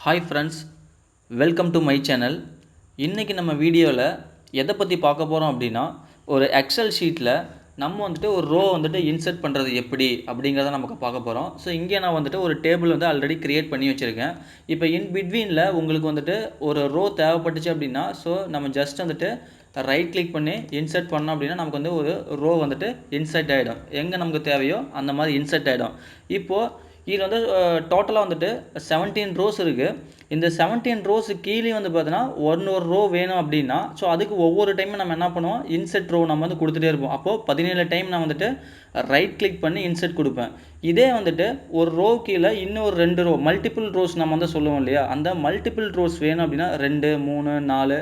Hi friends, welcome to my channel. இன்றைக்கி நம்ம வீடியோவில் எதை பற்றி பார்க்க போகிறோம் அப்படின்னா, ஒரு எக்ஸல் ஷீட்டில் நம்ம வந்துட்டு ஒரு ரோ வந்துட்டு இன்சர்ட் பண்ணுறது எப்படி அப்படிங்கிறத நமக்கு பார்க்க போகிறோம். ஸோ இங்கே நான் வந்துட்டு ஒரு டேபிள் வந்து ஆல்ரெடி க்ரியேட் பண்ணி வச்சுருக்கேன். இப்போ இன் பிட்வீனில் உங்களுக்கு வந்துட்டு ஒரு ரோ தேவைப்பட்டுச்சு அப்படின்னா, ஸோ நம்ம ஜஸ்ட் வந்துட்டு ரைட் கிளிக் பண்ணி இன்சர்ட் பண்ணோம் அப்படின்னா நமக்கு வந்து ஒரு ரோ வந்துட்டு இன்சர்ட் ஆகிடும். எங்கே நமக்கு தேவையோ அந்த மாதிரி இன்சர்ட் ஆகிடும். இப்போது இதில் வந்து டோட்டலாக வந்துட்டு 17 ரோஸ் இருக்குது. இந்த 17 ரோஸு கீழே வந்து பார்த்தீங்கன்னா ஒரு ரோ வேணும் அப்படின்னா, ஸோ அதுக்கு ஒவ்வொரு டைமும் நம்ம என்ன பண்ணுவோம், இன்சர்ட் ரோ நம்ம வந்து கொடுத்துட்டே இருப்போம். அப்போது 17 டைம் நான் வந்துட்டு ரைட் கிளிக் பண்ணி இன்சர்ட் கொடுப்பேன். இதே வந்துட்டு ஒரு ரோ கீழே இன்னும் ஒரு 2 ரோ மல்டிபிள் ரோஸ் நம்ம வந்து சொல்லுவோம் இல்லையா, அந்த மல்டிபிள் ரோஸ் வேணும் அப்படின்னா 2, 3, 4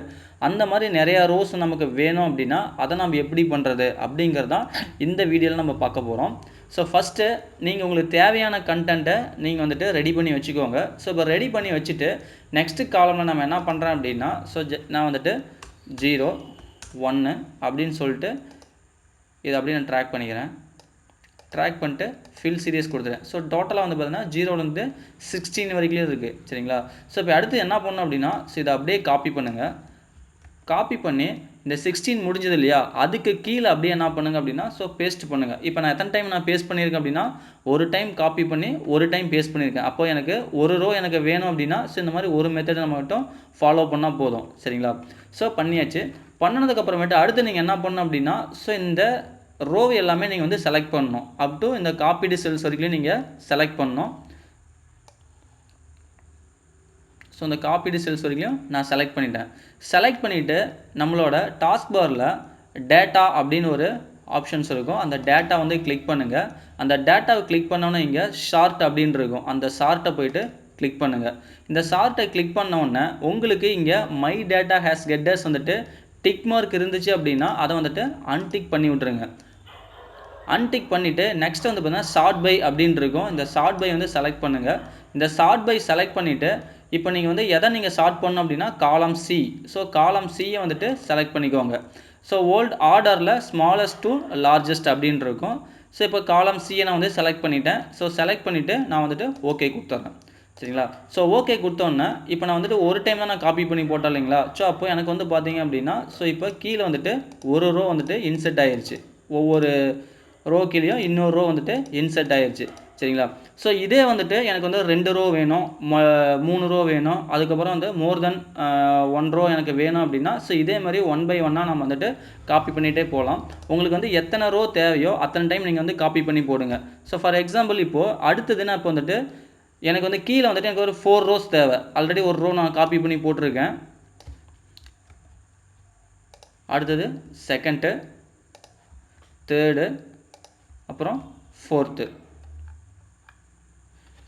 அந்த மாதிரி நிறையா ரோஸ் நமக்கு வேணும் அப்படின்னா அதை நம்ம எப்படி பண்ணுறது அப்படிங்கிறது தான் இந்த வீடியோவில் நம்ம பார்க்க போகிறோம். ஸோ ஃபஸ்ட்டு நீங்கள் உங்களுக்கு தேவையான கண்டென்ட்டை நீங்கள் வந்துட்டு ரெடி பண்ணி வச்சுக்கோங்க. ஸோ இப்போ ரெடி பண்ணி வச்சுட்டு நெக்ஸ்ட்டு காலமில் நம்ம என்ன பண்ணுறேன் அப்படின்னா, ஸோ நான் வந்துட்டு 0, 1 அப்படின்னு சொல்லிட்டு இதை அப்படியே நான் ட்ராக் பண்ணிக்கிறேன். ட்ராக் பண்ணிட்டு ஃபில் சீரியஸ் கொடுத்துறேன். ஸோ டோட்டலாக வந்து பார்த்தீங்கன்னா 0லேருந்து 16 வரைக்கும் இருக்குது. சரிங்களா? ஸோ இப்போ அடுத்து என்ன பண்ணணும் அப்படின்னா, ஸோ இதை அப்படியே காப்பி பண்ணுங்கள். காப்பி பண்ணி இந்த 16 முடிஞ்சது இல்லையா, அதுக்கு கீழே அப்படியே என்ன பண்ணுங்கள் அப்படின்னா, ஸோ பேஸ்ட் பண்ணுங்கள். இப்போ நான் எத்தனை டைம் நான் பேஸ்ட் பண்ணியிருக்கேன் அப்படின்னா, ஒரு டைம் காப்பி பண்ணி ஒரு டைம் பேஸ்ட் பண்ணியிருக்கேன். அப்போ எனக்கு ஒரு ரோ எனக்கு வேணும் அப்படின்னா, ஸோ இந்த மாதிரி ஒரு மெத்தட் நம்ம மட்டும் ஃபாலோ பண்ணால் போதும். சரிங்களா? ஸோ பண்ணியாச்சு. பண்ணினதுக்கப்புறமேட்டு அடுத்து நீங்கள் என்ன பண்ணணும் அப்படின்னா, ஸோ இந்த ரோவை எல்லாமே நீங்கள் வந்து செலக்ட் பண்ணணும். அப் டு இந்த காப்பீடு செல்ஸ் வரைக்கும் நீங்கள் செலக்ட் பண்ணணும். ஸோ இந்த காப்பீடு செல்ஸ் வரைக்கும் நான் செலக்ட் பண்ணிட்டேன். செலக்ட் பண்ணிவிட்டு நம்மளோட டாஸ்க் பாரில் டேட்டா அப்படின்னு ஒரு ஆப்ஷன்ஸ் இருக்கும். அந்த டேட்டா வந்து கிளிக் பண்ணுங்கள். அந்த டேட்டாவை கிளிக் பண்ணோன்னே இங்கே ஷார்ட் அப்படின்னு இருக்கும். அந்த ஷார்ட்டை போய்ட்டு கிளிக் பண்ணுங்கள். இந்த ஷார்ட்டை கிளிக் பண்ணோடனே உங்களுக்கு இங்கே மை டேட்டா ஹேஸ் கெட்டர்ஸ் வந்துட்டு டிக் மார்க் இருந்துச்சு அப்படின்னா அதை வந்துட்டு அன்டிக் பண்ணி விட்ருங்க. அன்டிக் பண்ணிவிட்டு நெக்ஸ்ட் வந்து பார்த்தீங்கன்னா ஷார்ட் பை அப்படின்னு இருக்கும். இந்த ஷார்ட் பை வந்து செலக்ட் பண்ணுங்கள். இந்த ஷார்ட் பை செலக்ட் பண்ணிவிட்டு இப்போ நீங்கள் வந்து எதை நீங்கள் ஷார்ட் பண்ணணும் அப்படின்னா காலம் சி. ஸோ காலம் சியை வந்துட்டு செலக்ட் பண்ணிக்கோங்க. ஸோ ஓல்ட் ஆர்டரில் ஸ்மாலஸ்ட் டு லார்ஜஸ்ட் அப்படின்னு இருக்கும். ஸோ இப்போ காலம் சியை நான் வந்து செலக்ட் பண்ணிட்டேன். ஸோ செலக்ட் பண்ணிவிட்டு நான் வந்துட்டு ஓகே கொடுத்துட்றேன். சரிங்களா? ஸோ ஓகே கொடுத்தோன்னே இப்போ நான் வந்துட்டு ஒரு டைம் தான் நான் காப்பி பண்ணி போட்டேன் இல்லைங்களா? ஸோ அப்போ எனக்கு வந்து பார்த்தீங்க அப்படின்னா, ஸோ இப்போ கீழே வந்துட்டு ஒரு ரோ வந்துட்டு இன்செர்ட் ஆகிருச்சு. ஒவ்வொரு ரோ கீழேயும் இன்னொரு ரோ வந்துட்டு இன்செர்ட் ஆகிருச்சு. சரிங்களா? ஸோ இதே வந்துட்டு எனக்கு வந்து 2 ரோ வேணும், 3 ரோ வேணும், அதுக்கப்புறம் வந்து மோர் தென் 1 ரோ எனக்கு வேணும் அப்படின்னா, ஸோ இதே மாதிரி 1 by 1 நம்ம வந்துட்டு காப்பி பண்ணிகிட்டே போகலாம். உங்களுக்கு வந்து எத்தனை ரோ தேவையோ அத்தனை டைம் நீங்கள் வந்து காப்பி பண்ணி போடுங்க. ஸோ ஃபார் எக்ஸாம்பிள் இப்போது அடுத்தது நான் இப்போ வந்துட்டு எனக்கு வந்து கீழே வந்துட்டு எனக்கு ஒரு 4 ரோஸ் தேவை. ஆல்ரெடி ஒரு ரோ நான் காப்பி பண்ணி போட்டிருக்கேன். அடுத்தது செகண்டு, தேர்டு, அப்புறம் ஃபோர்த்து.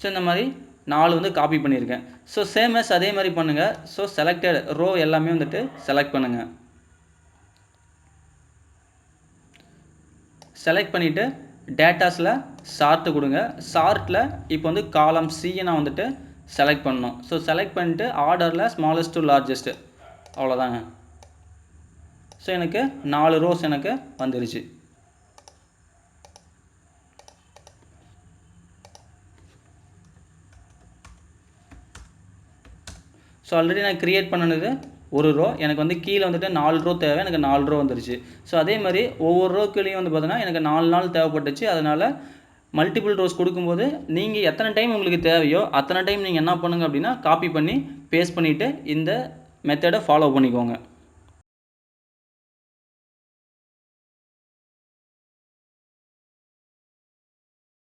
ஸோ இந்த மாதிரி 4 வந்து காப்பி பண்ணியிருக்கேன். ஸோ சேம் எஸ் அதே மாதிரி பண்ணுங்கள். ஸோ செலக்டட் ரோ எல்லாமே வந்துட்டு செலக்ட் பண்ணுங்கள். செலக்ட் பண்ணிவிட்டு டேட்டாஸில் ஷார்ட்டு கொடுங்க. ஷார்ட்டில் இப்போ வந்து காலம் சியை நான் வந்துட்டு செலக்ட் பண்ணணும். ஸோ செலக்ட் பண்ணிட்டு ஆர்டரில் ஸ்மாலஸ்ட் டு லார்ஜஸ்ட்டு, அவ்வளோதாங்க. ஸோ எனக்கு 4 ரோஸ் எனக்கு வந்துருச்சு. ஸோ ஆல்ரெடி நான் க்ரியேட் பண்ணினது ஒரு ரோ, எனக்கு வந்து கீழே வந்துட்டு 4 ரோ தேவை, எனக்கு 4 ரோ வந்துருச்சு. ஸோ அதே மாதிரி ஒவ்வொரு ரோ கீழேயும் வந்து பார்த்தீங்கன்னா எனக்கு 4 நாள் தேவைப்பட்டுச்சு. அதனால் மல்டிபிள் ரோஸ் கொடுக்கும்போது நீங்கள் எத்தனை டைம் உங்களுக்கு தேவையோ அத்தனை டைம் நீங்கள் என்ன பண்ணுங்கள் அப்படின்னா காப்பி பண்ணி பேஸ்ட் பண்ணிவிட்டு இந்த மெத்தடை ஃபாலோ பண்ணிக்கோங்க.